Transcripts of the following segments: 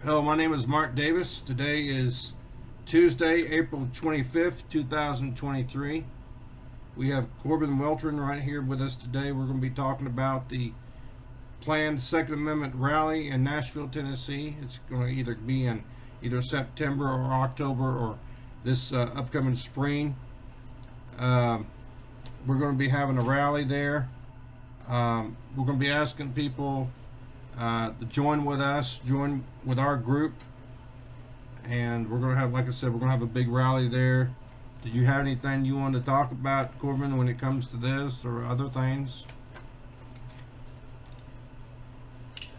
Hello, my name is Mark Davis. Today is Tuesday, April 25th, 2023. We have Corbin Weltron right here with us today. We're going to be talking about the planned Second Amendment rally in Nashville, Tennessee. It's going to either be in either September or October or this upcoming spring. Um, we're going to be having a rally there. We're going to be asking people to join with us, join with our group, and we're going to have, like I said, we're going to have a big rally there. Did you have anything you want to talk about, Corbin, when it comes to this or other things?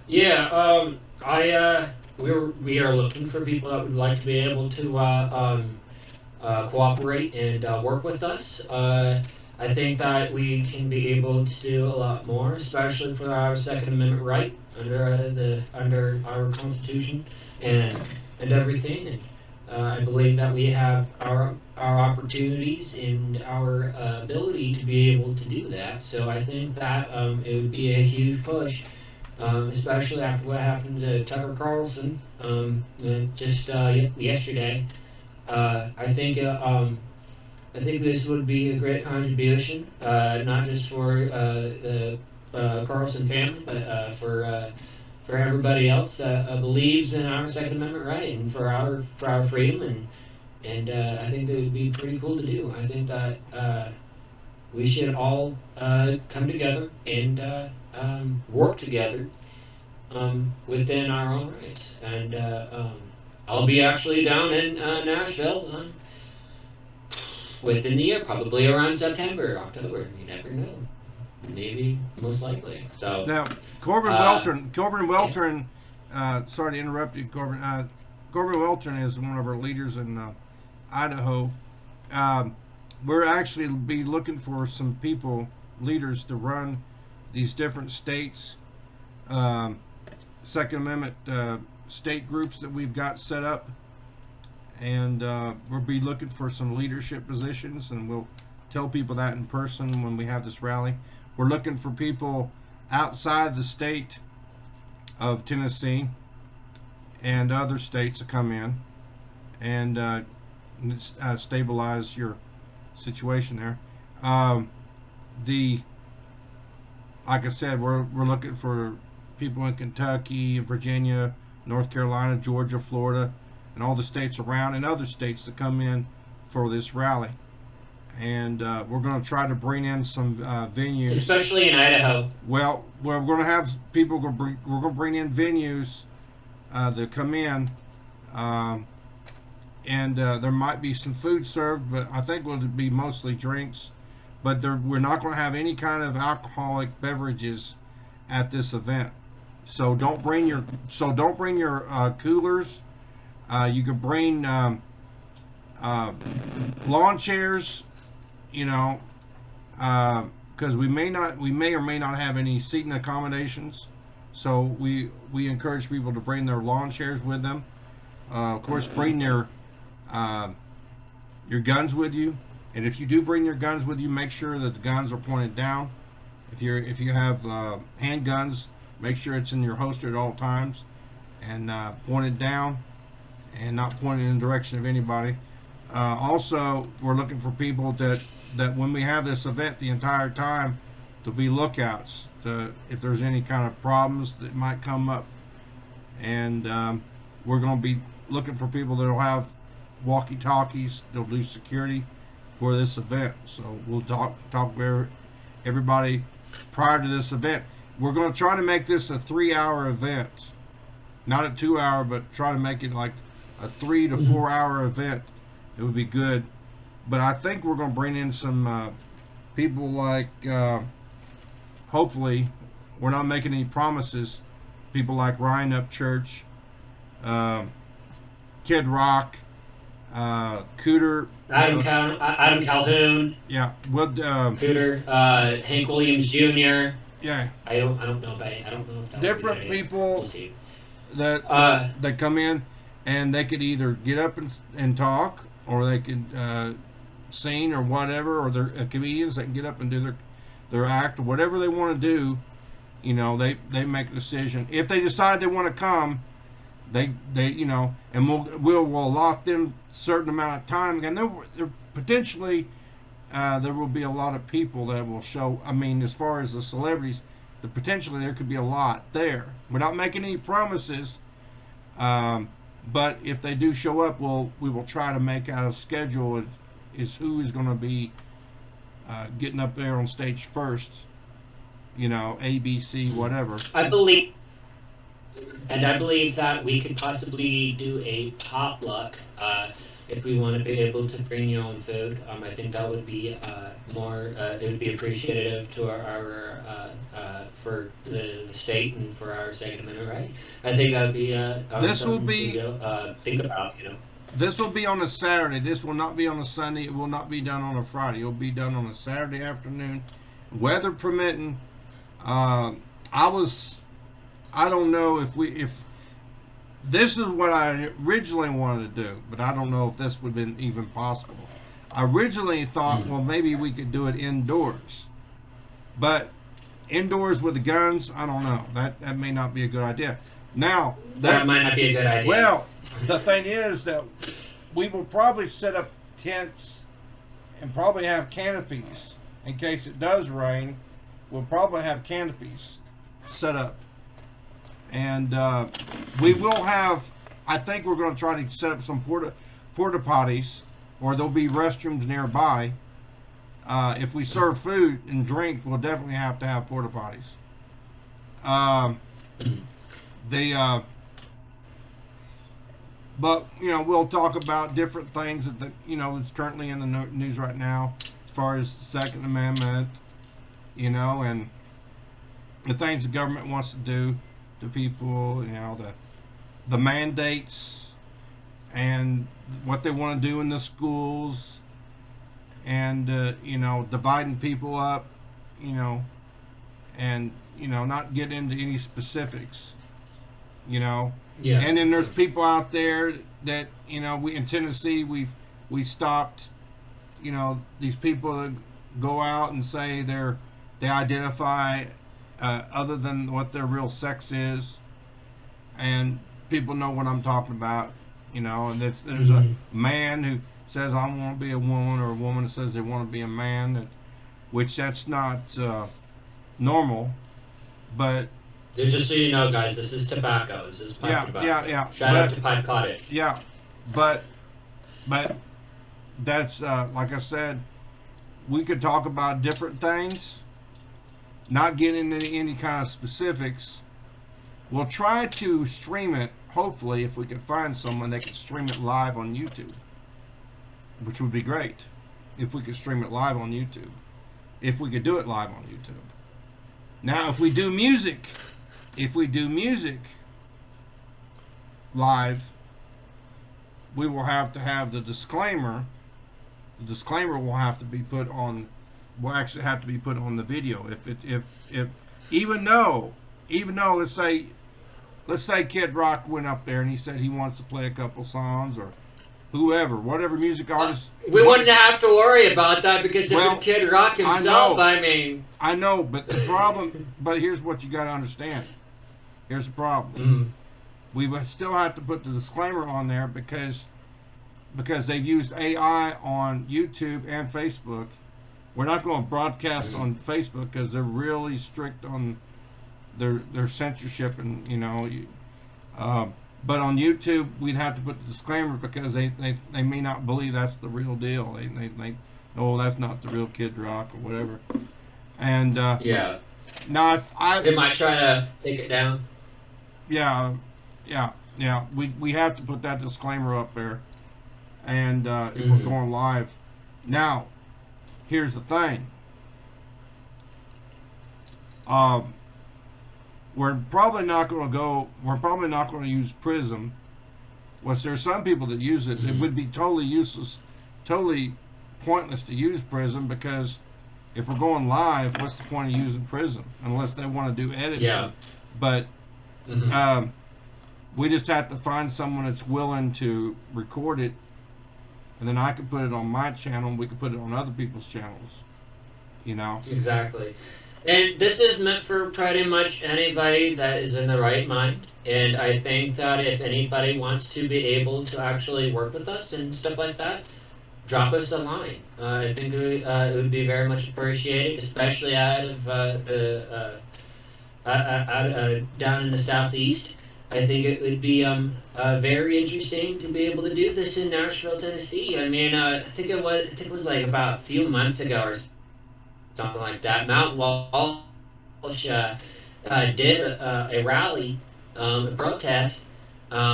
Yeah, we are looking for people that would like to be able to cooperate and work with us. I think that we can be able to do a lot more, especially for our Second Amendment right under our Constitution and and everything. And I believe that we have our opportunities and our ability to be able to do that. So I think that it would be a huge push, especially after what happened to Tucker Carlson just yesterday. I think this would be a great contribution, not just for the Carlson family, but for everybody else that believes in our Second Amendment right and for our freedom, and I think that would be pretty cool to do. I think that we should all come together and work together within our own rights. And I'll be actually down in Nashville within the year, probably around September, October. You never know. Maybe, most likely. So, Now, Corbin uh, Weltron, Corbin yeah. Weltron, sorry to interrupt you, Corbin. Corbin Weltron is one of our leaders in Idaho. Um, we're actually be looking for some people, leaders, to run these different states, um, Second Amendment state groups that we've got set up, and we'll be looking for some leadership positions, and we'll tell people that in person when we have this rally. We're looking for people outside the state of Tennessee and other states to come in and stabilize your situation there. Um, the like I said, we're looking for people in Kentucky, Virginia, North Carolina, Georgia, Florida, and all the states around, and other states to come in for this rally. And we're going to try to bring in some venues. Especially in Idaho. Well, we're going to have people. We're going to bring in venues that come in, um, and there might be some food served, but I think it'll be mostly drinks. But we're not going to have any kind of alcoholic beverages at this event. Don't bring your coolers. You can bring uh, lawn chairs. You know, because we may or may not have any seating accommodations. So we encourage people to bring their lawn chairs with them. Of course, bring uh, your guns with you. And if you do bring your guns with you, make sure that the guns are pointed down. If you have handguns, make sure it's in your holster at all times and pointed down and not pointed in the direction of anybody. Also, we're looking for people that when we have this event the entire time, to be lookouts to if there's any kind of problems that might come up, and we're going to be looking for people that will have walkie talkies. They'll do security for this event. So we'll talk with everybody prior to this event. We're going to try to make this a 3 hour event, not a 2 hour, but try to make it like a 3 to 4 hour event. It would be good. But I think we're going to bring in some people like, hopefully, we're not making any promises. People like Ryan Upchurch, uh, Kid Rock, Cooter. Adam Calhoun, Yeah, what? Cooter, Hank Williams Jr. Yeah, I don't know if that would be different that. We'll people see. that Uh, that come in, and they could either get up and talk, or they could sing or whatever, or they're comedians that can get up and do their act or whatever they want to do. You know, they make a decision. If they decide they want to come, They you know, and we'll allot them a certain amount of time, and there potentially there will be a lot of people that will show. I mean, as far as the celebrities, potentially there could be a lot there. Without making any promises, but if they do show up, we will try to make out a schedule is who is going to be getting up there on stage first. You know, ABC, whatever. I believe, and I believe that we could possibly do a potluck if we want to be able to bring your own food. I think that would be more. It would be appreciative to our for the state and for our Second Amendment right. I think that would be. This will something be. to think about. You know. This will be on a Saturday. This will not be on a Sunday. It will not be done on a Friday. It will be done on a Saturday afternoon, weather permitting. I don't know if this is what I originally wanted to do, but I don't know if this would have been even possible. I originally thought, well, maybe we could do it indoors, but indoors with the guns, I don't know. That may not be a good idea. Now that might not be a good idea. Well, the thing is that we will probably set up tents and probably have canopies in case it does rain. We'll probably have canopies set up. And we will have, I think we're going to try to set up some porta potties, or there'll be restrooms nearby. If we serve food and drink, we'll definitely have to have porta potties. But you know, we'll talk about different things that that's currently in the news right now, as far as the Second Amendment, and the things the government wants to do to people, the mandates and what they want to do in the schools, and dividing people up, and not get into any specifics, Yeah. And then there's people out there that we in Tennessee we stopped, these people that go out and say they identify other than what their real sex is, and people know what I'm talking about, and there's a man who says I want to be a woman, or a woman that says they want to be a man, which that's not normal, but just so you know, guys, this is tobacco. This is pipe tobacco. Yeah. Shout out to Pipe Cottage. Yeah, but that's like I said, we could talk about different things, not getting into any kind of specifics. We'll try to stream it, hopefully, if we can find someone that can stream it live on YouTube, which would be great if we could stream it live on YouTube, if we could do it live on YouTube. Now, if we do music live, we will have to have the disclaimer. The disclaimer will have to be put on. Will actually have to be put on the video. If even though let's say Kid Rock went up there and he said he wants to play a couple songs, or whatever music artist. We wouldn't have to worry about that, because if it's Kid Rock himself, I know, but the problem. But here's what you got to understand. Here's the problem. We would still have to put the disclaimer on there because they've used AI on YouTube and Facebook. We're not going to broadcast on Facebook because they're really strict on their censorship, and but on YouTube we'd have to put the disclaimer because they may not believe that's the real deal. They that's not the real Kid Rock or whatever. And now they might try to take it down. Yeah. We have to put that disclaimer up there, and if we're going live. Now, here's the thing. We're probably not going to use Prism. There's some people that use it. It would be totally useless, totally pointless to use Prism, because if we're going live, what's the point of using Prism unless they want to do editing? Yeah. But we just have to find someone that's willing to record it, and then I can put it on my channel, and we can put it on other people's channels. Exactly. And this is meant for pretty much anybody that is in the right mind. And I think that if anybody wants to be able to actually work with us and stuff like that, drop us a line. I think it would be very much appreciated, especially out of down in the southeast. I think it would be very interesting to be able to do this in Nashville, Tennessee. I mean, I think it was like about a few months ago or something like that. Mount Walsh did a rally, a protest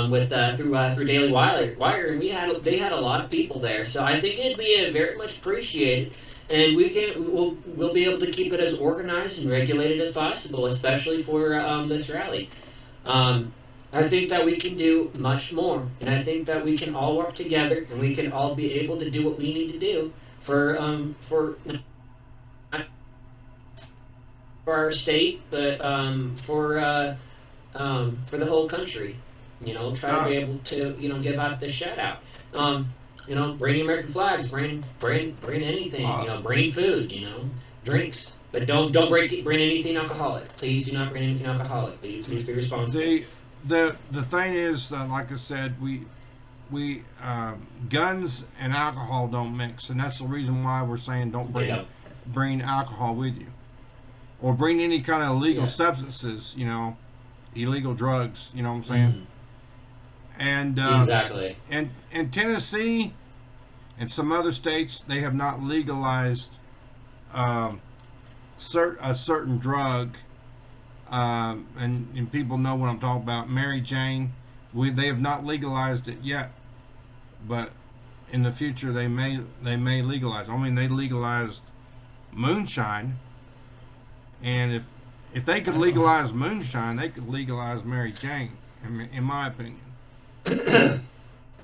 with through Daily Wire, and they had a lot of people there. So I think it'd be very much appreciated, and we'll be able to keep it as organized and regulated as possible, especially for this rally. Um, I think that we can do much more, and I think that we can all work together, and we can all be able to do what we need to do for for our state, but for the whole country. You know, try to Uh, be able to give out the shout out. Um, bring American flags, bring anything. uh, Bring food. Drinks, but don't bring anything alcoholic. Please do not bring anything alcoholic. Please be responsible. the the thing is, like I said, we guns and alcohol don't mix, and that's the reason why we're saying don't Yeah, bring alcohol with you, or bring any kind of illegal yeah, substances. Illegal drugs. You know what I'm saying? mhm, And exactly. in Tennessee and some other states, they have not legalized um, a certain drug, and people know what I'm talking about. Mary Jane, they have not legalized it yet, but in the future they may legalize. I mean, they legalized moonshine, and if they could That's awesome. legalize moonshine, they could legalize Mary Jane. In my opinion,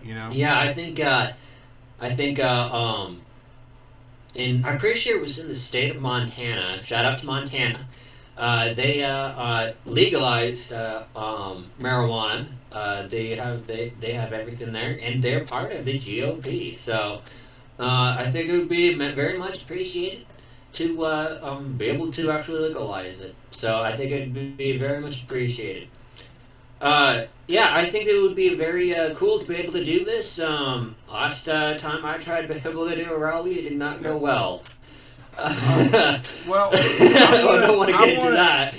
you know. Yeah, I think I'm pretty sure it was in the state of Montana. Shout out to Montana. They legalized marijuana. They have everything there, and they're part of the GOP. So I think it would be very much appreciated to be able to actually legalize it. So I think it would be very much appreciated. Yeah, I think it would be very cool to be able to do this. Last time I tried to be able to do a rally, it did not go well. Uh, well, I don't want to I get into want that.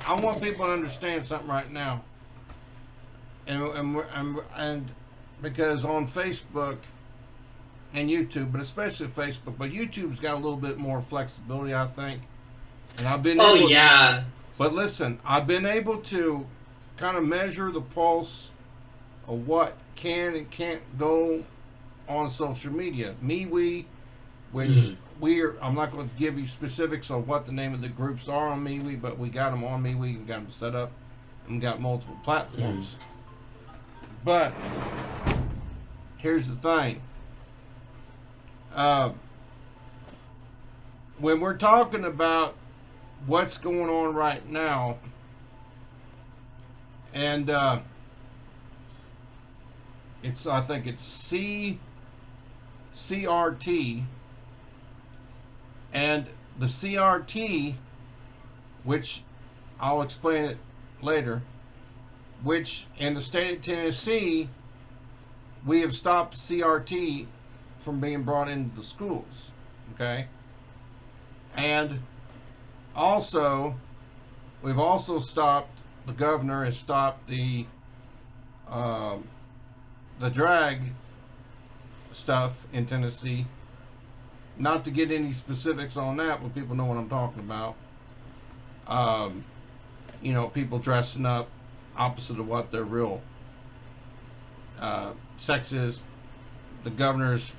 I want people to understand something right now, and because on Facebook and YouTube, but especially Facebook, but YouTube's got a little bit more flexibility, I think, and I've been Oh able. yeah. But listen, I've been able to kind of measure the pulse of what can and can't go on social media. MeWe, which Mhm. I'm not going to give you specifics of what the name of the groups are on MeWe, but we got them on MeWe, we got them set up, and we got multiple Mhm. platforms. But here's the thing. Uh, when we're talking about what's going on right now, and I think it's CRT, and the CRT, which I'll explain it later, which in the state of Tennessee, we have stopped CRT from being brought into the schools. Okay? And also, we've also stopped, the governor has stopped the drag stuff in Tennessee. Not to get any specifics on that, but people know what I'm talking about. Um, people dressing up opposite of what their real sex is. The governor's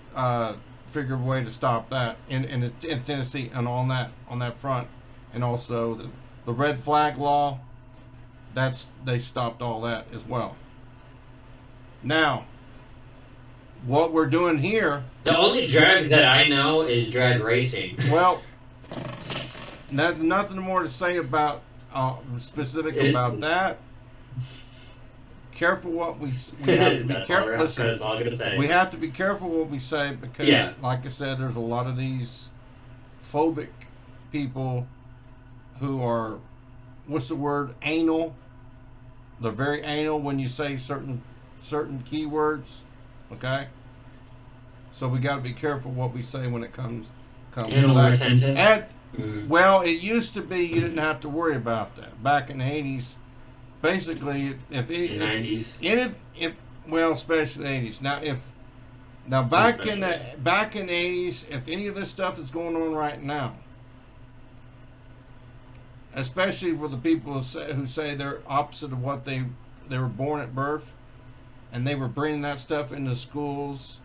figured a way to stop that in Tennessee, and on that front, and also the red flag law. They stopped all that as well. Now, what we're doing here, The only drag that I know is drag racing. well, nothing more to say about specific It, about that. Careful what we have to be careful. Listen, that's all I'm gonna say. we have to be careful what we say because, Yeah. like I said, there's a lot of these phobic people who are, what's the word, anal, They're very anal when you say certain keywords. Okay, so we got to be careful what we say when it comes Anal to that. retentive. And Mm. well, it used to be you didn't have to worry about that back in the 80s. Basically, if The 90s. if well, especially the 80s. Now back in the 80s, if any of this stuff is going on right now, especially for the people who say they're opposite of what they were born at birth, and they were bringing that stuff into schools,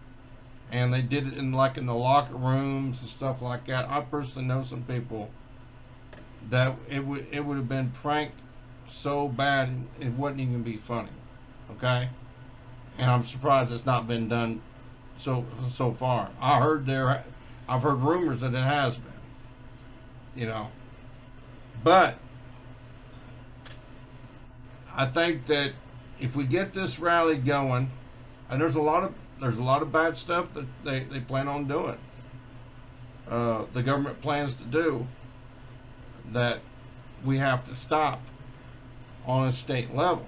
and they did it in the locker rooms and stuff like that. I personally know some people that it would have been pranked so bad it wouldn't even be funny. Okay, and I'm surprised it's not been done so far. I've heard rumors that it has been. You know, but I think that if we get this rally going, and there's a lot of bad stuff that they plan on doing. The government plans to do that we have to stop on a state level.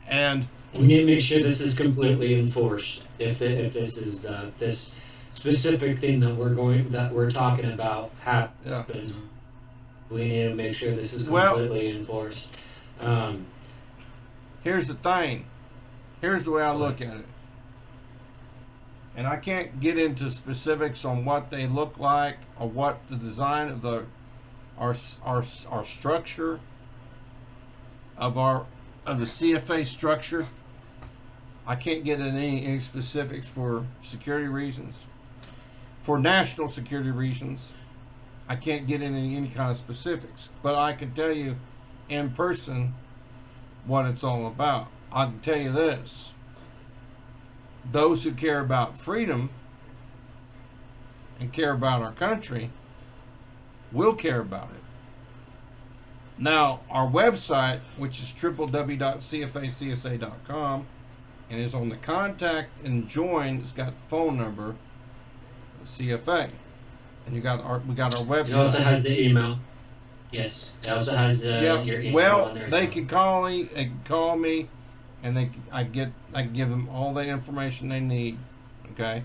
And We need to make sure this is completely enforced. If this is this specific thing that we're talking about happens, we need to make sure this is completely enforced. Here's the thing. Here's the way I look at it. And I can't get into specifics on what they look like or what the design of our structure of the CFA structure. I can't get into any specifics for security reasons. For national security reasons, I can't get into any kind of specifics. But I can tell you in person what it's all about. I can tell you this. Those who care about freedom and care about our country will care about it. Now, our website, which is www.cfacsa.com, and is on the contact and join, it's got the phone number, CFA. And we got our website. It also has the email. Yes, it also has your email on there. They can call me, and I can give them all the information they need. Okay,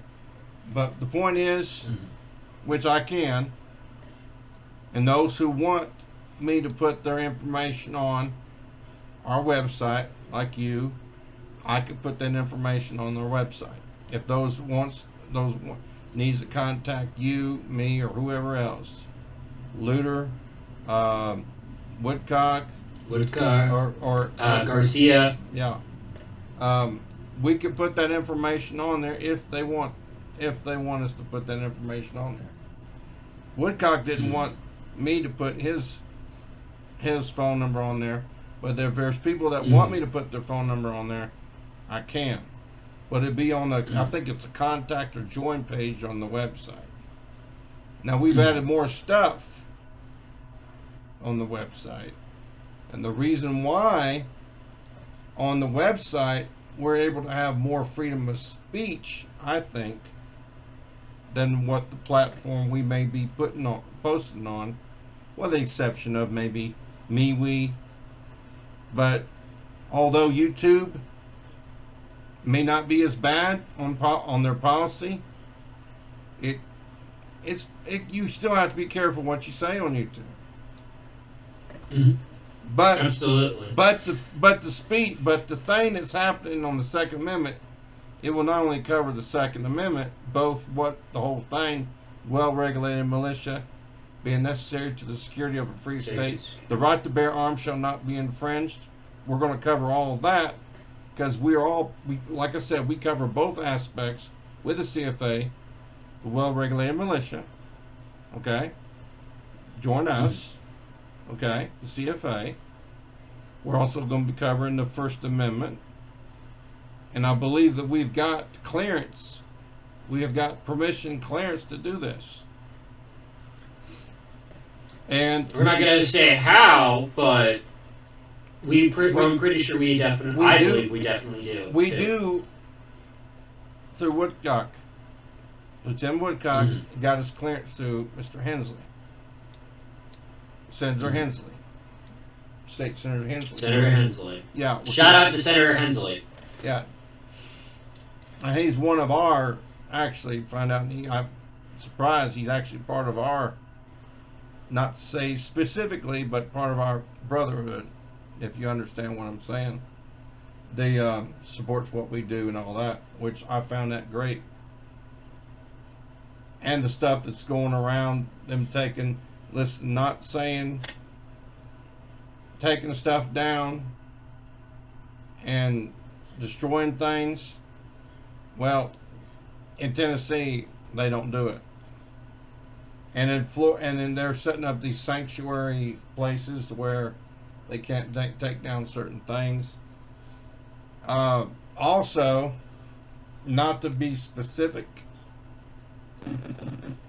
but the point is, which I can, and those who want me to put their information on our website, like you, I could put that information on their website. If those needs to contact you, me, or whoever else, Luter, Woodcock, or Garcia. Yeah, we could put that information on there if they want us to put that information on there. Woodcock didn't want me to put his phone number on there, but if there's people that want me to put their phone number on there, I can. But it'd be on I think it's a contact or join page on the website. Now we've added more stuff on the website, and the reason why on the website we're able to have more freedom of speech, I think, than what the platform we may be posting on, with the exception of maybe MeWe. But although YouTube may not be as bad on their policy, you still have to be careful what you say on YouTube. But absolutely. But the thing that's happening on the Second Amendment, it will not only cover the Second Amendment, both what the whole thing, well-regulated militia, being necessary to the security of a free state, the right to bear arms shall not be infringed. We're going to cover all of that because like I said, we cover both aspects with the CFA, the well-regulated militia. Okay, join us. Okay, the CFA. We're also going to be covering the First Amendment. And I believe that we've got clearance. We have got permission clearance to do this. And we're not going to say how, but I'm pretty sure we definitely, I believe we definitely do. We do through Woodcock. Lieutenant Woodcock got his clearance through Mr. Hensley. Senator Hensley. State Senator Hensley. Senator Hensley. Yeah. well, Shout out to Senator Hensley. Yeah. And he's one of our, actually, find out, I'm surprised he's actually part of our, not to say specifically, but part of our brotherhood, if you understand what I'm saying. They supports what we do and all that, which I found that great. And the stuff that's going around, them taking, listen, not saying, taking stuff down and destroying things. Well, in Tennessee, they don't do it. And then they're setting up these sanctuary places where they can't take down certain things. Also, not to be specific.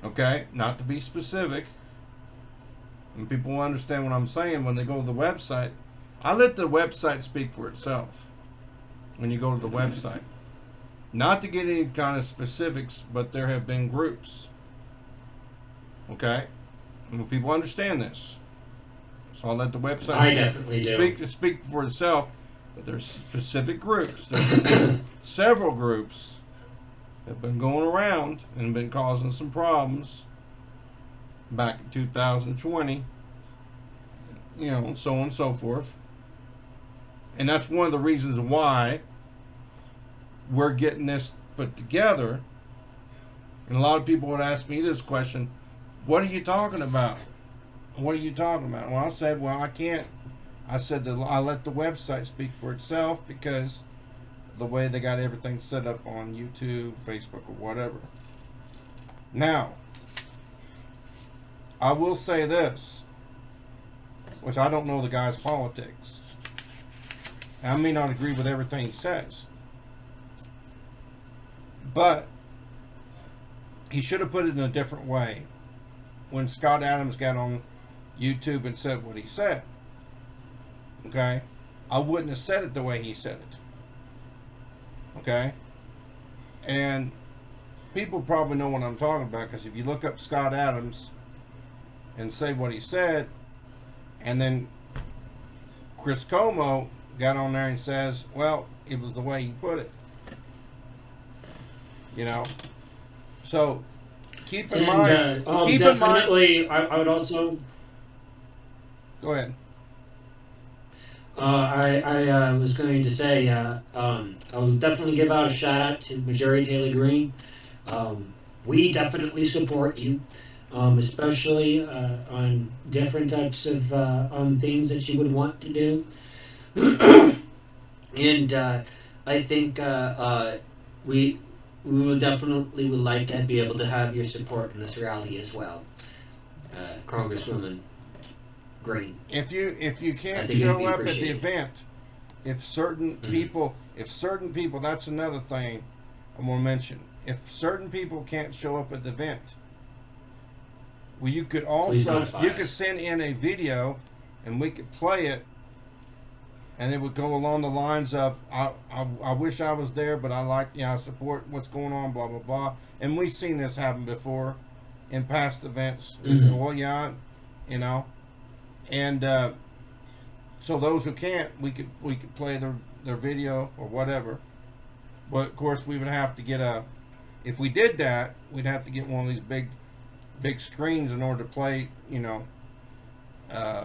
Okay, not to be specific. And people will understand what I'm saying when they go to the website. I let the website speak for itself. When you go to the website. Not to get any kind of specifics, but there have been groups. Okay? And people understand this. So I'll let the website I definitely do. speak for itself. But there's specific groups. There's several groups that have been going around and been causing some problems back in 2020. You know, so on and so forth. And that's one of the reasons why we're getting this put together. And a lot of people would ask me this question: what are you talking about? What are you talking about? Well, I said, well, I can't. I said that I let the website speak for itself because the way they got everything set up on YouTube, Facebook, or whatever. Now, I will say this, which I don't know the guy's politics. I may not agree with everything he says, but he should have put it in a different way when Scott Adams got on YouTube and said what he said. Okay? I wouldn't have said it the way he said it. Okay? And people probably know what I'm talking about, because if you look up Scott Adams and say what he said, and then Chris Como got on there and says, well, it was the way he put it. You know? So, keep in mind. Keep definitely, in mind. I would also. Go ahead. I was going to say, I will definitely give out a shout out to Missouri Taylor Green. We definitely support you, especially on different types of things that you would want to do. And I think we will definitely would like to be able to have your support in this rally as well, Congresswoman Green. If you can't show up at the event, if certain people, that's another thing I'm gonna mention. If certain people can't show up at the event, well, you could send in a video, and we could play it, and it would go along the lines of, I wish I was there, but I support what's going on, blah blah blah. And we've seen this happen before in past events. They say, well, yeah, you know. And so those who can't, we could play their video or whatever. But of course, we would have to get if we did that, we'd have to get one of these big screens in order to play. You know,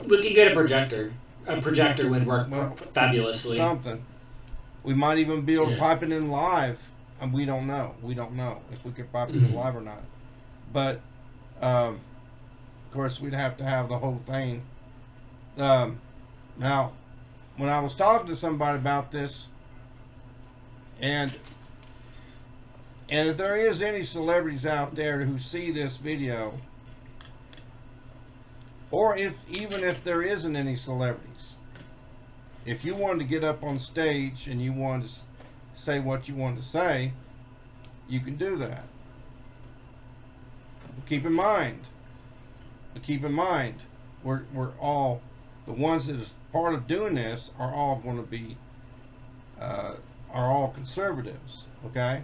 we could get a projector. A projector would work fabulously. Something. We might even be able to pipe it in live. And we don't know. We don't know if we could pipe it in live or not. But of course, we'd have to have the whole thing. Now, when I was talking to somebody about this, and if there is any celebrities out there who see this video, or even if there isn't any celebrities, if you wanted to get up on stage and you wanted to say what you wanted to say, you can do that. But keep in mind, we're all, the ones that is part of doing this are all going to be, are all conservatives, okay?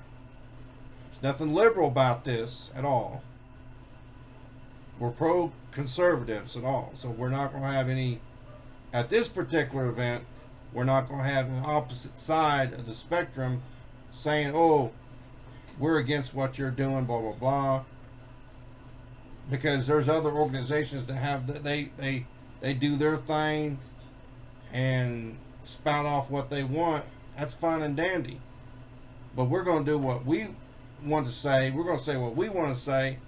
There's nothing liberal about this at all. We're pro-conservatives at all, so we're not going to have any at this particular event, we're not going to have an opposite side of the spectrum saying, "Oh, we're against what you're doing," blah blah blah. Because there's other organizations that have they do their thing and spout off what they want. That's fine and dandy. But we're going to do what we want to say. We're going to say what we want to say,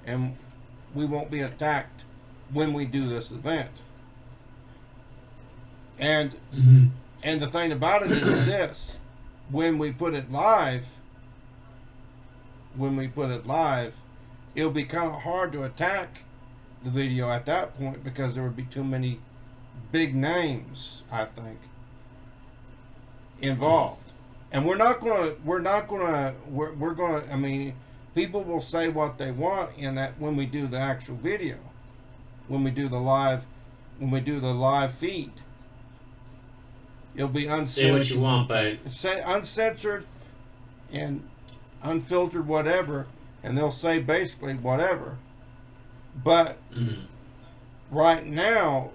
and we won't be attacked when we do this event. And Mm-hmm. and the thing about it is this: when we put it live, it'll be kind of hard to attack the video at that point because there would be too many big names, I think, involved. And we're gonna, I mean, people will say what they want in that when we do the actual video, when we do the live feed. It'll be uncensored. Say what you want, but Say uncensored and unfiltered, whatever, and they'll say basically whatever. But mm-hmm. right now,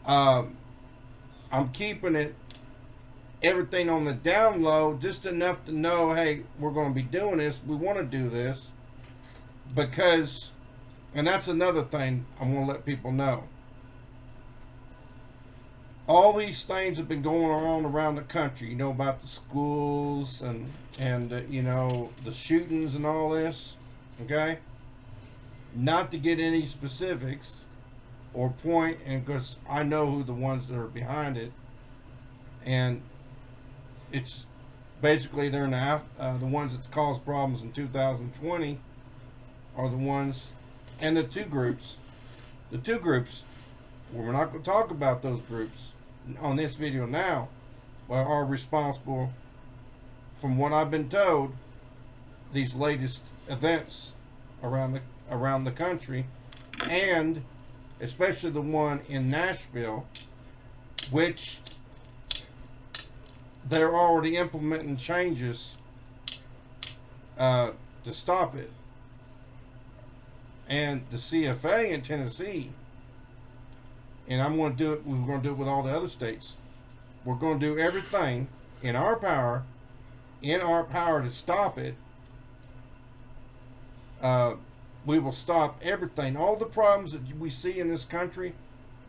I'm keeping everything on the down low, just enough to know, hey, we're going to be doing this. We want to do this because, and that's another thing I'm going to let people know. All these things have been going on around the country, you know, about the schools and you know, the shootings and all this, okay? Not to get any specifics or point, and because I know who the ones that are behind it, and it's basically they're the ones that caused problems in 2020 are the ones, and the two groups, we're not going to talk about those groups on this video now, but are responsible, from what I've been told, these latest events around the country, and especially the one in Nashville, which they're already implementing changes to stop it. And the CFA in Tennessee, and I'm going to do it, we're going to do it with all the other states. We're going to do everything in our power to stop it. We will stop everything. All the problems that we see in this country,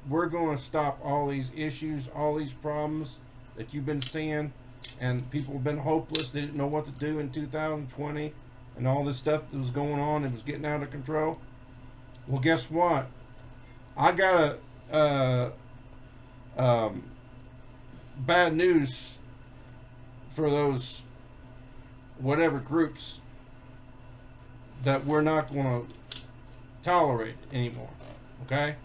we're going to stop all these issues, all these problems that you've been seeing, and people have been hopeless. They didn't know what to do in 2020, and all this stuff that was going on, it was getting out of control. Well, guess what? I got bad news for those whatever groups that we're not going to tolerate anymore. Okay?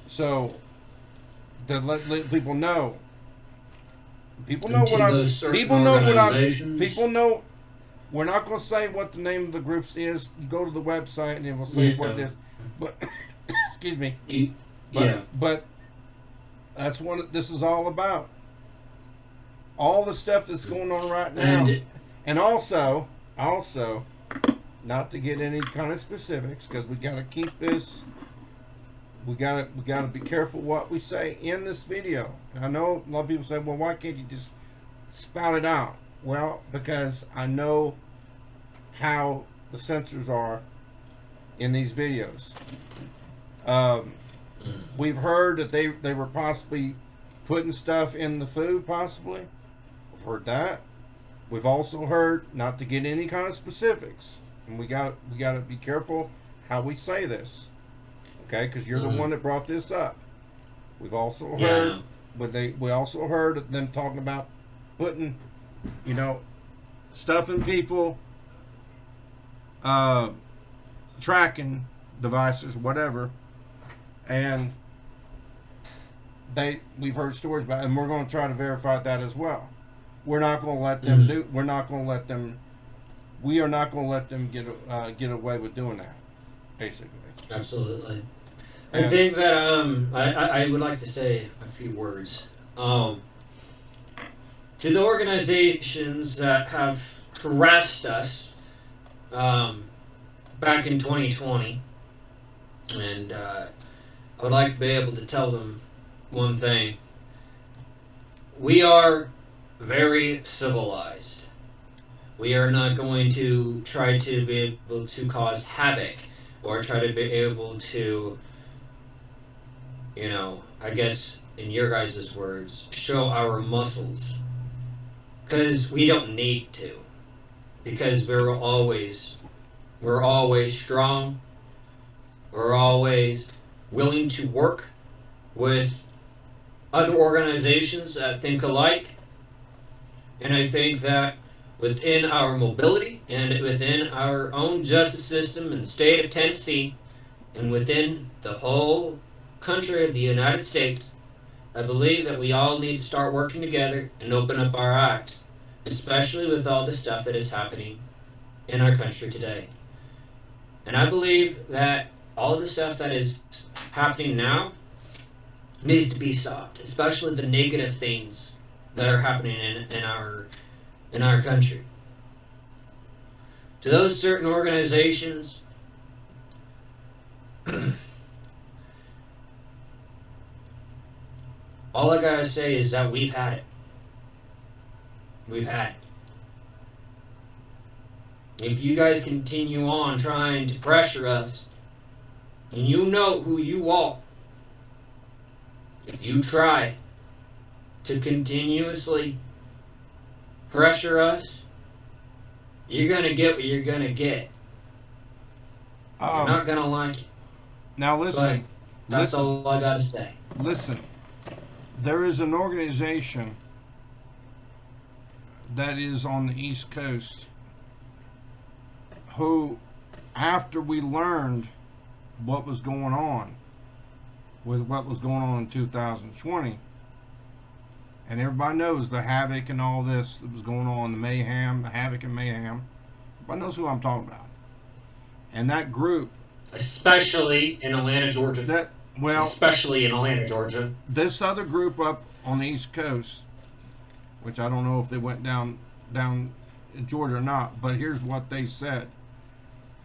So, to let people know. People know what I'm. People know what I'm. People know. We're not going to say what the name of the groups is. You go to the website and it will say what it is. But excuse me. But that's what this is all about. All the stuff that's going on right now, and also, not to get any kind of specifics, because we got to keep this. We got to be careful what we say in this video. And I know a lot of people say, "Well, why can't you just spout it out?" Well, because I know how the censors are in these videos. We've heard that they were possibly putting stuff in the food, possibly. We've heard that. We've also heard, not to get any kind of specifics, and we got to be careful how we say this, okay? Because you're the one that brought this up. We've also heard, we also heard them talking about putting, you know, stuff in people, tracking devices, whatever, and we've heard stories about it, and we're going to try to verify that as well. We're not going to let them do. We're not going to let them. We are not going to let them get away with doing that. Basically. Absolutely. I think that I would like to say a few words to the organizations that have harassed us back in 2020. And I would like to be able to tell them one thing. We are very civilized. We are not going to try to be able to cause havoc or try to be able to, I guess in your guys' words, show our muscles. Because we don't need to. Because we're always strong. We're always willing to work with other organizations that think alike. And I think that within our mobility and within our own justice system in the state of Tennessee and within the whole country of the United States, I believe that we all need to start working together and open up our eyes, especially with all the stuff that is happening in our country today. And I believe that all the stuff that is happening now needs to be stopped, especially the negative things that are happening in our country. To those certain organizations, all I gotta say is that we've had it. We've had it. If you guys continue on trying to pressure us, and you know who you are, if you try to continuously pressure us, you're gonna get what you're gonna get. You're not gonna like it. Now listen. But that's listen, all I gotta say. Listen. There is an organization that is on the East Coast who, after we learned what was going on with what was going on in 2020, and everybody knows the havoc and all this that was going on, the mayhem, the havoc and mayhem. Everybody knows who I'm talking about. And that group, Especially in Atlanta, Georgia. Especially in Atlanta, Georgia. This other group up on the East Coast, which I don't know if they went down in Georgia or not, but here's what they said.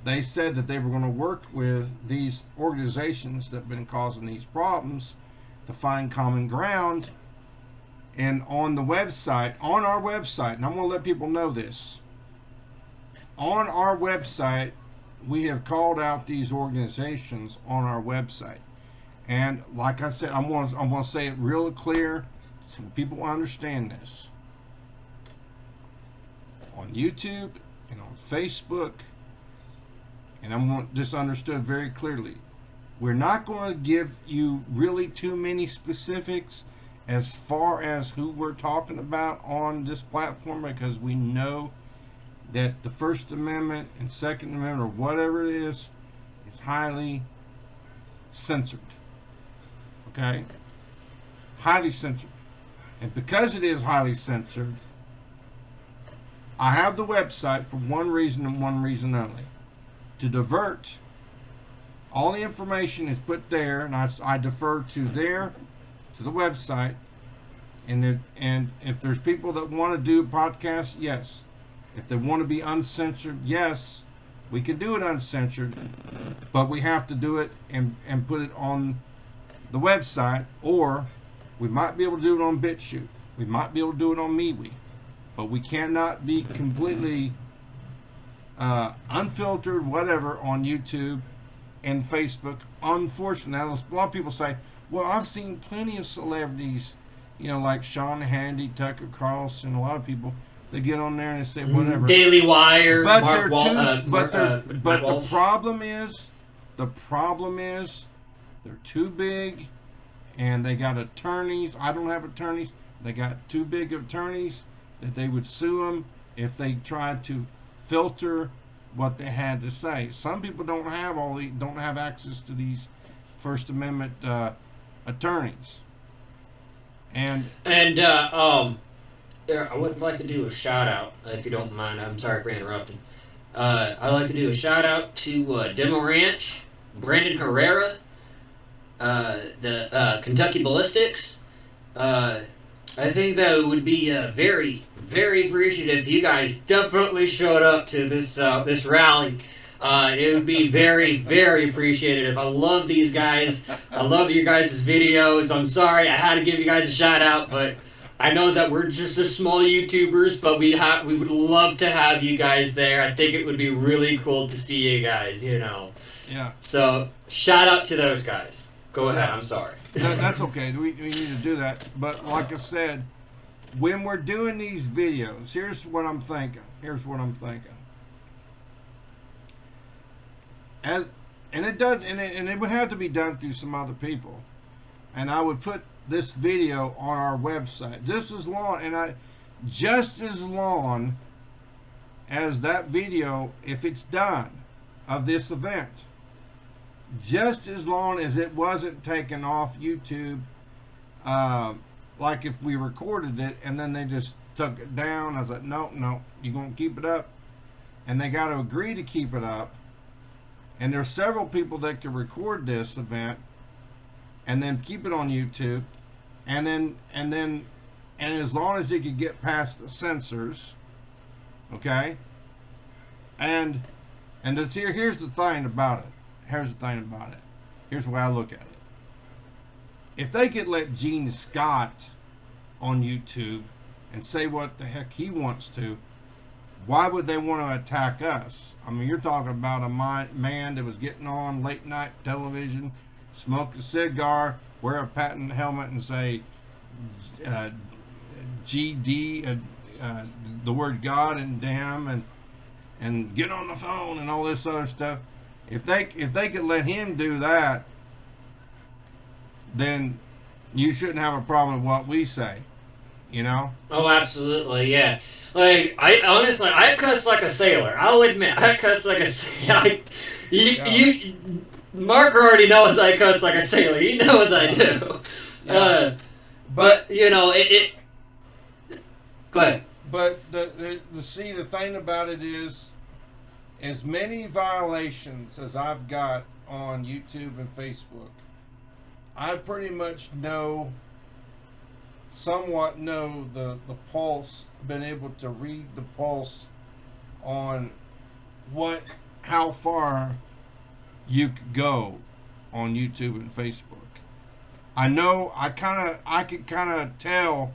They said that they were going to work with these organizations that have been causing these problems to find common ground. And on our website, and I'm going to let people know this, on our website, we have called out these organizations on our website. And like I said, I'm going to say it real clear so people understand this. On YouTube and on Facebook, and I want this understood very clearly, we're not going to give you really too many specifics as far as who we're talking about on this platform, because we know that the First Amendment and Second Amendment or whatever it is highly censored. Okay? Highly censored. And because it is highly censored, I have the website for one reason and one reason only. To divert. All the information is put there, and I defer to the website. And if there's people that want to do podcasts, yes. If they want to be uncensored, yes, we can do it uncensored, but we have to do it and put it on the website, or we might be able to do it on BitChute. We might be able to do it on MeWe, but we cannot be completely unfiltered, whatever, on YouTube and Facebook. Unfortunately, a lot of people say, well, I've seen plenty of celebrities, like Sean Hannity, Tucker Carlson, a lot of people, they get on there and they say whatever. Daily Wire, but the problem is they're too big, and they got attorneys. I don't have attorneys. They got too big of attorneys that they would sue them if they tried to filter what they had to say. Some people don't have access to these First Amendment attorneys. And I would like to do a shout out, if you don't mind. I'm sorry for interrupting. I'd like to do a shout out to Demo Ranch, Brandon Herrera, the Kentucky Ballistics. I think that it would be very, very appreciative if you guys definitely showed up to this rally. It would be very, very appreciated. I love these guys. I love your guys' videos. I'm sorry I had to give you guys a shout out, but I know that we're just a small YouTubers, but we would love to have you guys there. I think it would be really cool to see you guys, you know. Yeah. So shout out to those guys. Go ahead. Yeah. I'm sorry. That's okay. We need to do that. But like I said, when we're doing these videos, here's what I'm thinking. And it would have to be done through some other people. And I would put this video on our website just as long as that video, if it's done, of this event, just as long as it wasn't taken off YouTube, like if we recorded it and then they just took it down. I was like, no, you're going to keep it up. And they got to agree to keep it up. And there's several people that can record this event and then keep it on YouTube. And as long as it could get past the censors, okay? And here's the thing about it. Here's the way I look at it. If they could let Gene Scott on YouTube and say what the heck he wants to, why would they want to attack us? I mean, you're talking about a man that was getting on late night television, smoke a cigar, wear a patent helmet, and say GD, the word God and damn, and get on the phone and all this other stuff. If they could let him do that, then you shouldn't have a problem with what we say, you know? Oh, absolutely, yeah. Like, I honestly, I cuss like a sailor. I'll admit, I cuss like a sailor. Mark already knows I cuss like a sailor. He knows I do. Yeah. But you know, go ahead. But the thing about it is, as many violations as I've got on YouTube and Facebook, I pretty much somewhat know the pulse, been able to read the pulse on how far you could go on YouTube and Facebook. I know I could kind of tell,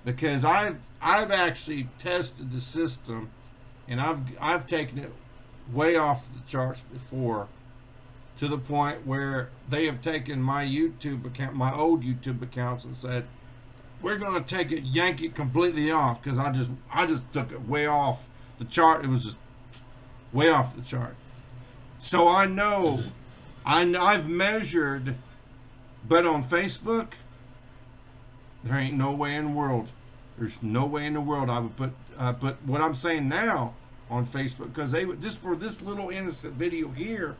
because I've actually tested the system, and I've taken it way off the charts before, to the point where they have taken my YouTube account, my old YouTube accounts, and said, we're going to yank it completely off, because I just took it way off the chart. It was just way off the chart. So I know, I've measured, but on Facebook, there ain't no way in the world. There's no way in the world I would put what I'm saying now on Facebook, because they would, just for this little innocent video here,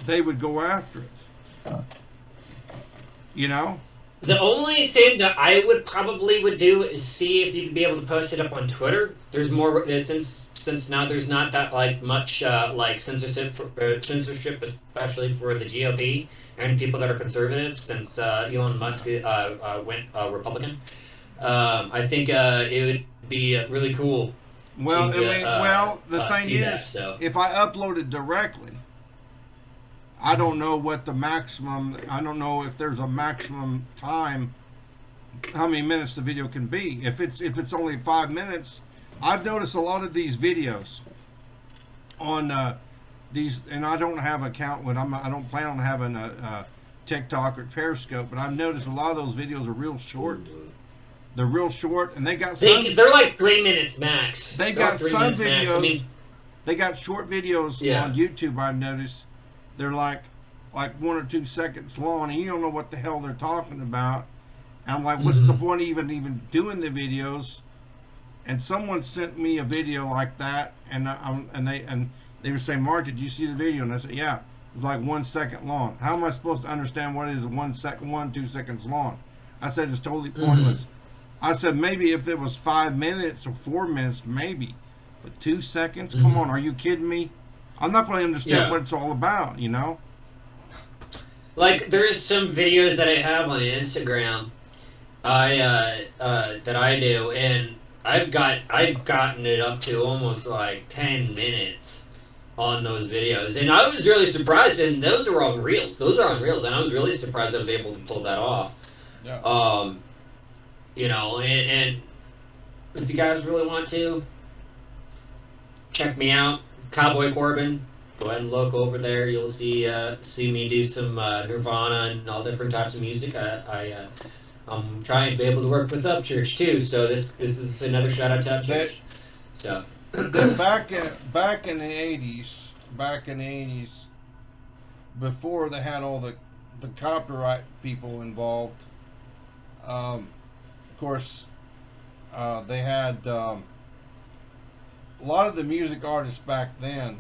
they would go after it. You know? The only thing that I would do is see if you could be able to post it up on Twitter. There's more, since now there's not that much censorship, especially for the GOP and people that are conservative, since Elon Musk went Republican. I think it would be really cool. Well, the thing is, that, so. If I upload it directly, I don't know what the maximum. I don't know if there's a maximum time, how many minutes the video can be. If it's only 5 minutes, I've noticed a lot of these videos on these, and I don't have an account with. I don't plan on having a TikTok or Periscope, but I've noticed a lot of those videos are real short. They're real short, and they got they're like 3 minutes max. They got some videos. I mean, they got short videos on YouTube. I've noticed they're like 1 or 2 seconds long, and you don't know what the hell they're talking about. And I'm like, what's the point of even doing the videos? And someone sent me a video like that, and they were saying, Mark, did you see the video? And I said, yeah. It was like 1 second long. How am I supposed to understand what is 2 seconds long? I said, it's totally pointless. I said, maybe if it was 5 minutes or 4 minutes, maybe. But 2 seconds? Come on, are you kidding me? I'm not going to understand what it's all about, you know? Like, there's some videos that I have on Instagram that I do, and I've gotten it up to almost like 10 minutes. on those videos, and I was really surprised. And those are on reels. Those are on reels, and I was really surprised I was able to pull that off. Yeah. You know, and if you guys really want to, check me out, Cowboy Corbin. Go ahead and look over there. You'll see me do some Nirvana and all different types of music. I'm trying to be able to work with Upchurch too. So this is another shout out to Upchurch. So Then back in the '80s, before they had all the copyright people involved, of course, they had a lot of the music artists back then.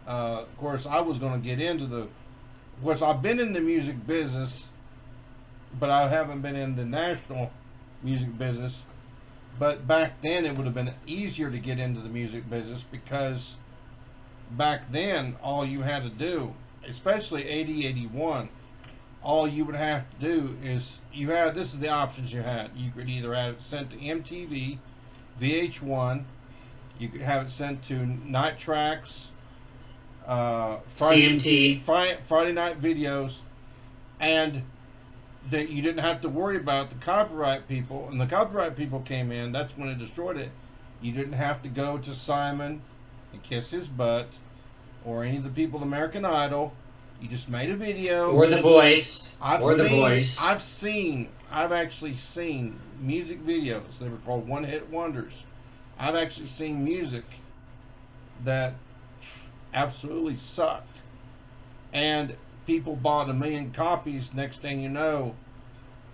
Of course, I was going to get into the. Of course, I've been in the music business, but I haven't been in the national music business. But back then, it would have been easier to get into the music business because back then, all you had to do, especially 80, 81, all you would have to do is this is the options you had. You could either have it sent to MTV, VH1, you could have it sent to Night Tracks, CMT. Friday Night Videos, and that you didn't have to worry about the copyright people. And the copyright people came in, that's when it destroyed it. You didn't have to go to Simon and kiss his butt or any of the people at American Idol. You just made a video. Or The Voice. I've actually seen music videos. They were called one-hit wonders. I've actually seen music that absolutely sucked. And people bought 1 million copies. Next thing you know,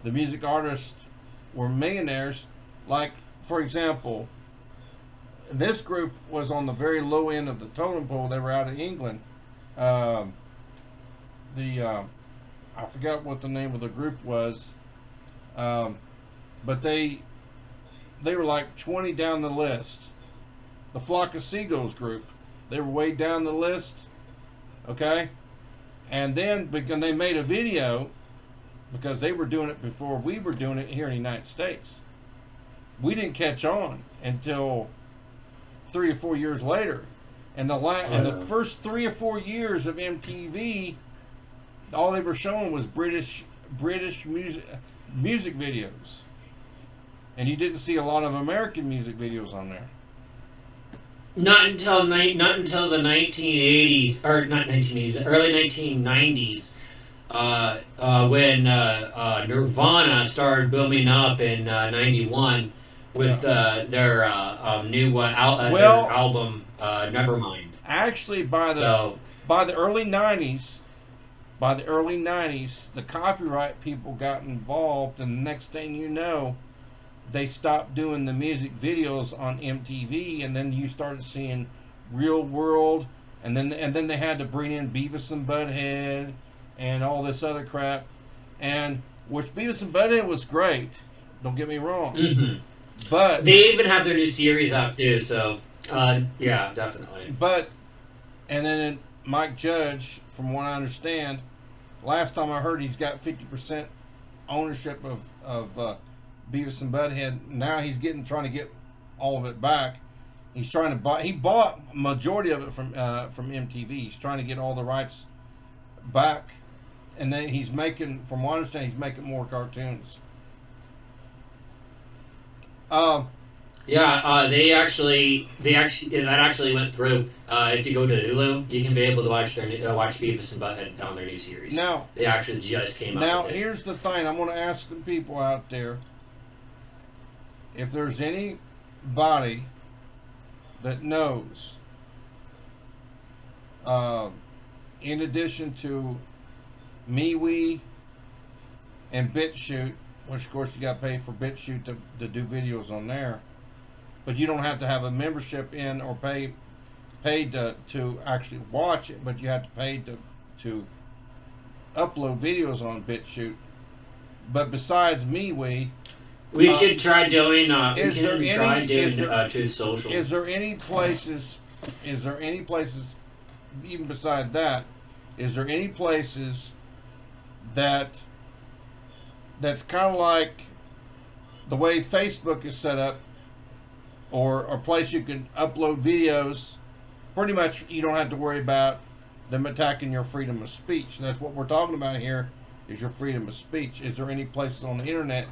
the music artists were millionaires. Like, for example, this group was on the very low end of the totem pole. They were out of England. I forgot what the name of the group was, but they were like 20 down the list. The Flock of Seagulls group, they were way down the list. Okay. And then because they made a video, because they were doing it before we were doing it here in the United States. We didn't catch on until 3 or 4 years later. And the first 3 or 4 years of MTV, all they were showing was British music videos. And you didn't see a lot of American music videos on there. Not until the 1980s, or not 1980s, early 1990s, when Nirvana started booming up in '91 with their new album Nevermind. Actually, by the early '90s, the copyright people got involved, and the next thing you know, they stopped doing the music videos on MTV, and then you started seeing Real World, and then they had to bring in Beavis and Butthead and all this other crap, and which Beavis and Butthead was great. Don't get me wrong, but they even have their new series out too. So yeah, definitely. But and then Mike Judge, from what I understand, last time I heard, he's got 50% ownership of Beavis and Butthead. Now he's trying to get all of it back. He's trying to buy. He bought majority of it from MTV. He's trying to get all the rights back, and then he's making, from what I understand, he's making more cartoons. They actually that actually went through. If you go to Hulu, you can be able to watch watch Beavis and Butthead on their new series. Now they actually just came out. Now with it. Here's the thing. I'm going to ask the people out there, if there's anybody that knows, in addition to MeWe and BitChute, which of course you got to pay for BitChute to do videos on there, but you don't have to have a membership in or paid to actually watch it, but you have to pay to upload videos on BitChute. But besides MeWe, we could try doing Truth Social. Is there any places, even beside that, is there any places that's kind of like the way Facebook is set up, or a place you can upload videos pretty much you don't have to worry about them attacking your freedom of speech. And that's what we're talking about here, is your freedom of speech. Is there any places on the internet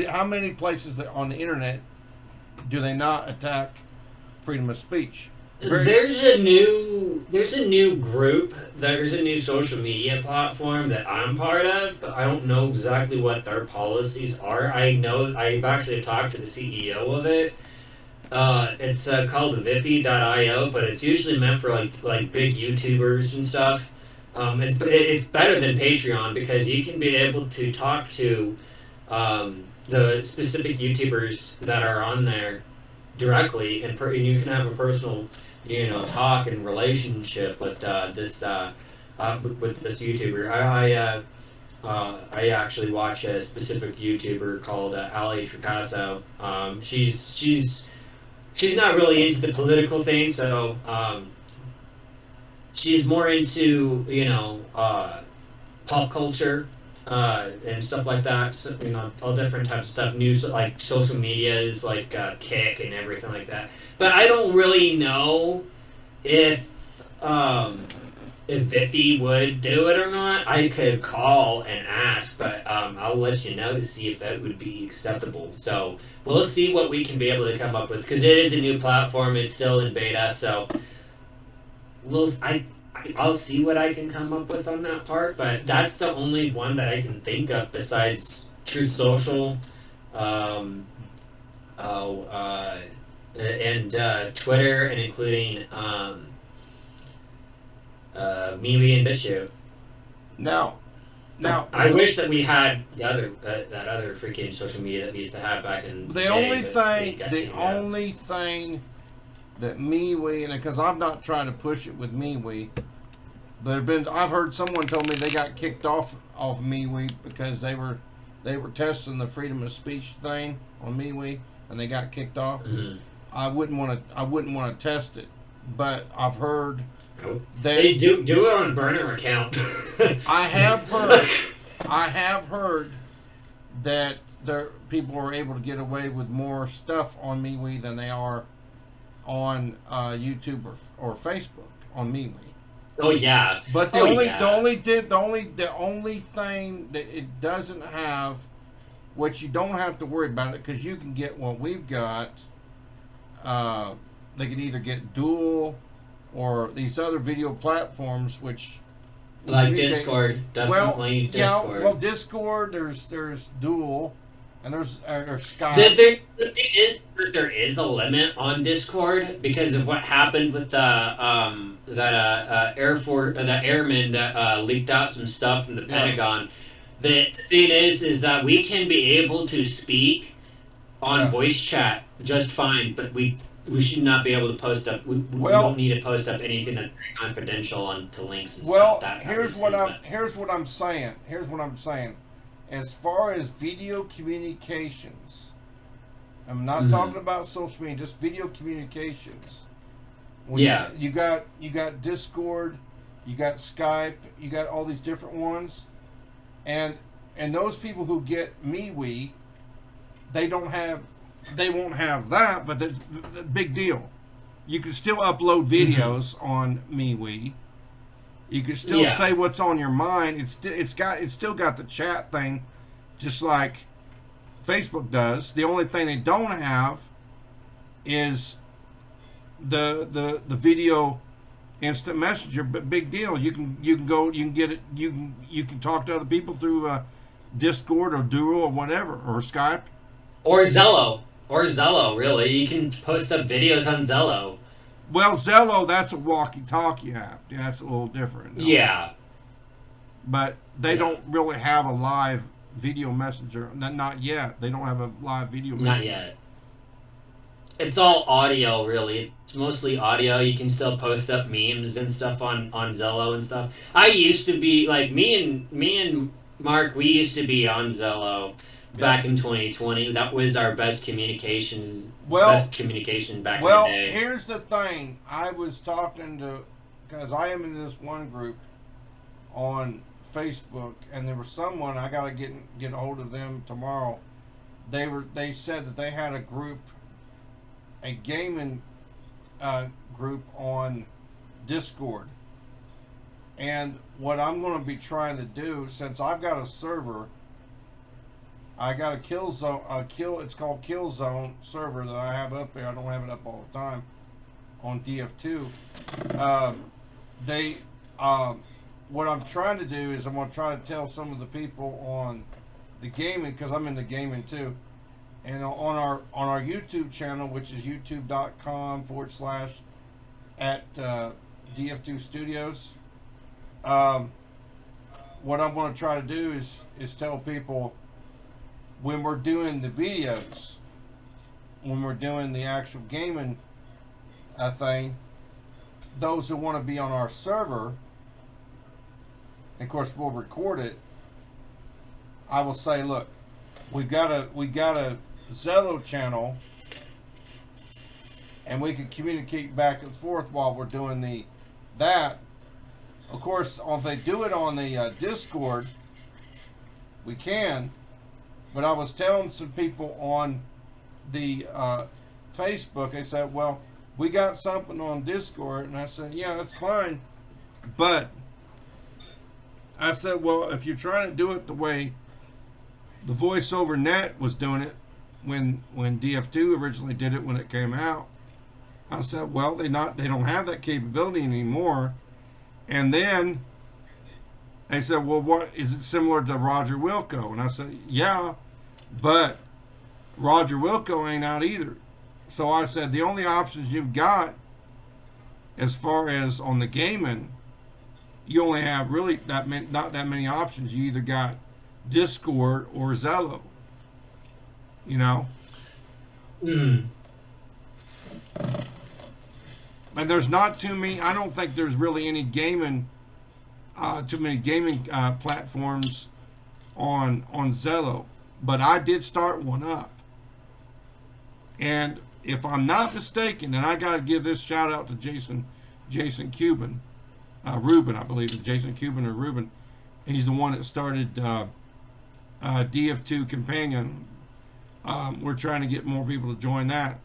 how many places that on the internet do they not attack freedom of speech? There's a new group. There's a new social media platform that I'm part of, but I don't know exactly what their policies are. I know I've actually talked to the CEO of it. It's called Viffy.io, but it's usually meant for like big YouTubers and stuff. It's better than Patreon because you can be able to talk to the specific YouTubers that are on there directly, and you can have a personal, talk and relationship with this YouTuber. I actually watch a specific YouTuber called Ali Tricasso. She's not really into the political thing, so she's more into pop culture and stuff like that. So, all different types of stuff. News like social medias, like Kick and everything like that. But I don't really know if Viffy would do it or not. I could call and ask, but I'll let you know to see if that would be acceptable. So we'll see what we can be able to come up with, because it is a new platform. It's still in beta, so I'll see what I can come up with on that part. But that's the only one that I can think of besides Truth Social, and Twitter, and including MeWe and BitChute. Now, I wish that we had the other that other freaking social media that we used to have back in the only thing that MeWe, and because I've not tried to push it with MeWe, I've heard someone told me they got kicked off MeWe because they were testing the freedom of speech thing on MeWe and they got kicked off. Mm-hmm. I wouldn't want to test it, but I've heard they do it on a burner account. I have heard that people are able to get away with more stuff on MeWe than they are on YouTube or Facebook on MeWe. Oh yeah. But the only thing that it doesn't have, which you don't have to worry about it, because you can get what we've got. They can either get Duel or these other video platforms, which like Discord, definitely Discord. Yeah, well, Discord. There's Duel, and there's Skype. The thing is that there is a limit on Discord because of what happened with the Air Force, the airmen that leaked out some stuff from the Pentagon. The thing is that we can be able to speak on voice chat just fine, but we should not be able to post up. We don't need to post up anything that's confidential onto links and stuff. Here's what I'm saying. As far as video communications, I'm not talking about social media, just video communications. You got Discord, you got Skype, you got all these different ones, and those people who get MeWe, they won't have that, but that's a big deal. You can still upload videos on MeWe. You can still say what's on your mind. It's still got the chat thing, just like Facebook does. The only thing they don't have is the video instant messenger. But big deal. You can get it. You can talk to other people through Discord or Duo or whatever, or Skype or Zello. Really, you can post up videos on Zello. Well, Zello, that's a walkie-talkie app. Yeah, that's a little different. No? Yeah. But they don't really have a live video messenger. Not yet. They don't have a live video messenger. Not yet. It's all audio, really. It's mostly audio. You can still post up memes and stuff on Zello and stuff. I used to be, like, me and Mark, we used to be on Zello back in 2020. That was our best communication back in the day. Well, here's the thing. I was talking to, because I am in this one group on Facebook, and there was someone, I gotta get a hold of them tomorrow. They said that they had a group, a gaming group on Discord. And what I'm going to be trying to do, since I've got a server, I got a it's called Killzone server that I have up there. I don't have it up all the time on DF2. What I'm trying to do is I'm going to try to tell some of the people on the gaming, because I'm into gaming too, and on our YouTube channel, which is youtube.com/@DF2 Studios. What I'm going to try to do is tell people, when we're doing the videos, when we're doing the actual gaming thing, those who want to be on our server, and of course we'll record it, I will say, look, we got a Zello channel, and we can communicate back and forth while we're doing that. Of course, if they do it on the Discord, we can. But I was telling some people on the Facebook, they said, well, we got something on Discord. And I said, yeah, that's fine. But I said, well, if you're trying to do it the way the Voice Over Net was doing it when DF2 originally did it when it came out, I said, well, they don't have that capability anymore. And then they said, well, what is it similar to Roger Wilco? And I said, yeah, but Roger Wilco ain't out either. So I said, the only options you've got as far as on the gaming, you only have really not that many options. You either got Discord or Zello, you know. And there's not too many. I don't think there's really any gaming, too many gaming platforms on Zello. But I did start one up, and if I'm not mistaken, and I got to give this shout out to Jason Cuban, Rubin, I believe it's Jason Cuban or Rubin. He's the one that started DF2 Companion. We're trying to get more people to join that.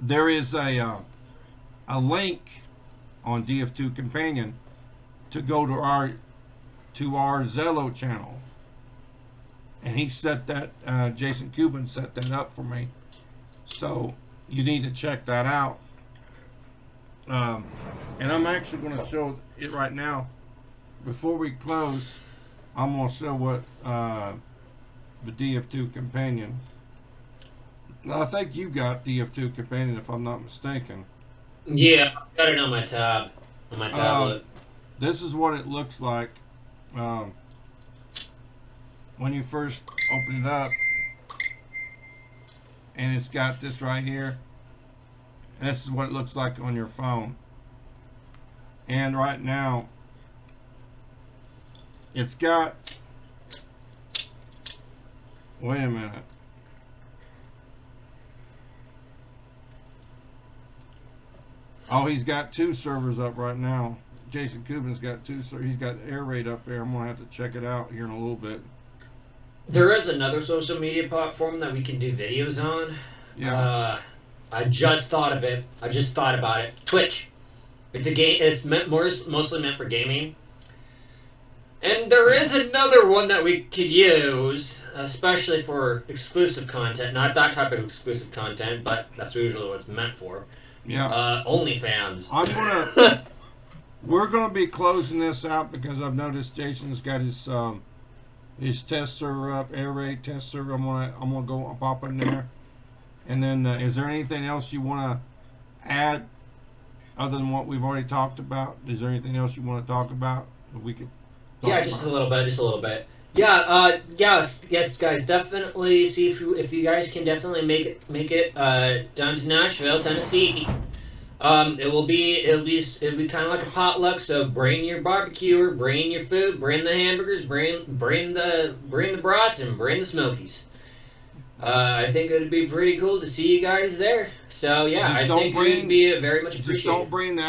There is a link on DF2 Companion to go to our Zello channel, and he set that. Jason Cuban set that up for me, so you need to check that out. And I'm actually going to show it right now. Before we close, I'm going to show what the DF2 Companion. I think you got DF2 Companion, if I'm not mistaken. Yeah, I've got it on my tab, on my tablet. This is what it looks like when you first open it up, and it's got this right here. This is what it looks like on your phone. And right now, it's got, wait a minute. Oh, he's got 2 servers up right now. Jason Cuban's got 2 servers. He's got Air Raid up there. I'm going to have to check it out here in a little bit. There is another social media platform that we can do videos on. Yeah. I just thought of it. I just thought about it. Twitch. It's a game. It's mostly meant for gaming. And there is another one that we could use, especially for exclusive content. Not that type of exclusive content, but that's usually what it's meant for. Yeah. OnlyFans. We're gonna be closing this out because I've noticed Jason's got his test server up, Air Raid test server. I'm gonna go pop in there. And then, is there anything else you want to add other than what we've already talked about? Is there anything else you want to talk about that we could? Yeah, just a little bit. Yeah, yes, guys, definitely see if you guys can definitely make it down to Nashville, Tennessee. It'll be kind of like a potluck. So bring your barbecue, bring your food, bring the hamburgers, bring the brats, and bring the smokies. I think it'd be pretty cool to see you guys there. So yeah, I think it would be very much appreciated. Just don't bring the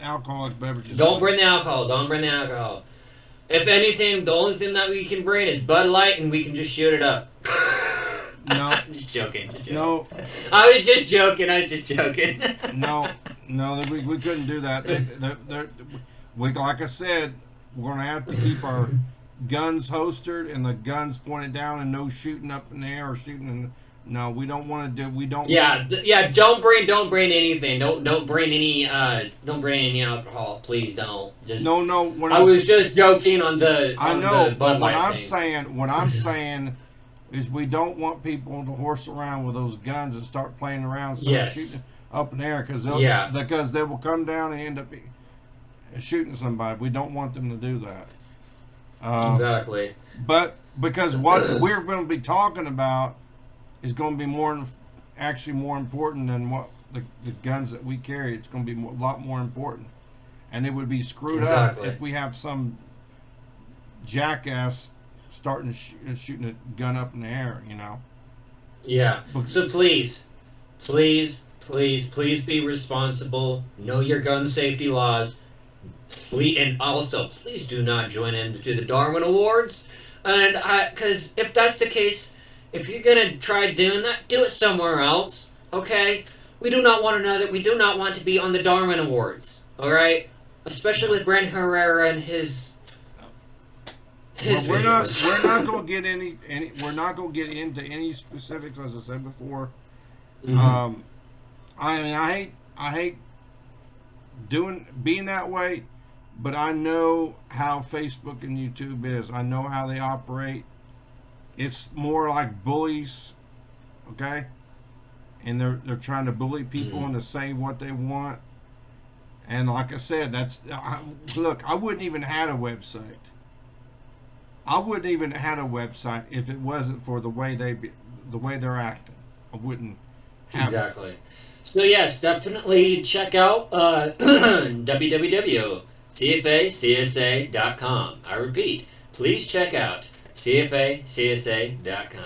alcoholic beverages. Don't bring the alcohol. If anything, the only thing that we can bring is Bud Light, and we can just shoot it up. No. Just joking. No, I was just joking. no, we couldn't do that. We, like I said, we're gonna have to keep our guns holstered and the guns pointed down and no shooting up in the air or shooting in. No, we don't want to do. We don't. Yeah. Don't bring anything. Don't bring any. Don't bring any alcohol. Please don't. Just. No. When I was just joking on the. I on know, the Bud but what Light I'm thing. saying is we don't want people to horse around with those guns and start playing around, and start Yes. shooting up in the air because Yeah. because they will come down and end up shooting somebody. We don't want them to do that. Exactly. But because what we're going to be talking about is going to be actually more important than what the guns that we carry. It's going to be a lot more important, and it would be screwed Exactly. up if we have some jackass starting shooting a gun up in the air. Yeah. So please be responsible. Know your gun safety laws. And also, please do not join into the Darwin Awards. And because if that's the case, if you're gonna try doing that, do it somewhere else. Okay? We do not want to know that. We do not want to be on the Darwin Awards. All right? Especially with Brent Herrera and his We're not videos. going to get any. We're not going to get into any specifics, as I said before. Mhm. I mean, I hate being that way, but I know how Facebook and YouTube is. I know how they operate. It's more like bullies, okay? And they're trying to bully people into saying what they want. And like I said, look. I wouldn't even had a website. I wouldn't even had a website if it wasn't for the way they're acting. I wouldn't have Exactly. So yes, definitely check out www.cfacsa.com. I repeat, please check out cfacsa.com.